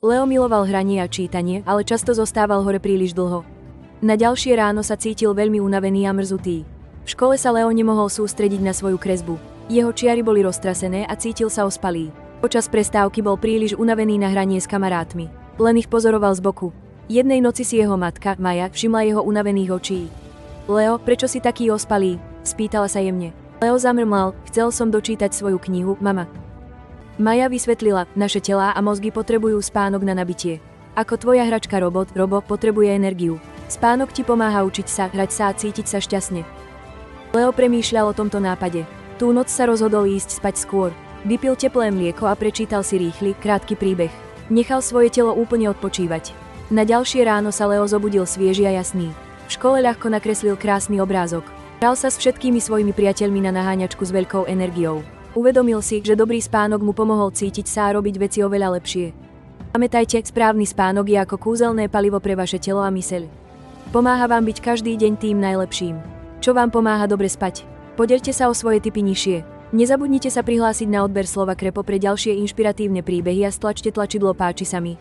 Leo miloval hranie a čítanie, ale často zostával hore príliš dlho. Na ďalšie ráno sa cítil veľmi unavený a mrzutý. V škole sa Leo nemohol sústrediť na svoju kresbu. Jeho čiary boli roztrasené a cítil sa ospalý. Počas prestávky bol príliš unavený na hranie s kamarátmi. Len ich pozoroval z boku. Jednej noci si jeho matka, Maja, všimla jeho unavených očí. Leo, prečo si taký ospalý? Spýtala sa jemne. Leo zamrmlal, chcel som dočítať svoju knihu, mama. Maja vysvetlila, naše telá a mozgy potrebujú spánok na nabitie. Ako tvoja hračka robot potrebuje energiu. Spánok ti pomáha učiť sa, hrať sa a cítiť sa šťastne. Leo premýšľal o tomto nápade. Tú noc sa rozhodol ísť spať skôr. Vypil teplé mlieko a prečítal si rýchly, krátky príbeh. Nechal svoje telo úplne odpočívať. Na ďalšie ráno sa Leo zobudil svieži a jasný. V škole ľahko nakreslil krásny obrázok. Hral sa s všetkými svojimi priateľmi na naháňačku s veľkou energiou. Uvedomil si, že dobrý spánok mu pomohol cítiť sa a robiť veci oveľa lepšie. Pamätajte, správny spánok je ako kúzelné palivo pre vaše telo a myseľ. Pomáha vám byť každý deň tým najlepším. Čo vám pomáha dobre spať? Podelte sa o svoje tipy nižšie. Nezabudnite sa prihlásiť na odber slova Krepo pre ďalšie inšpiratívne príbehy a stlačte tlačidlo páči sa mi.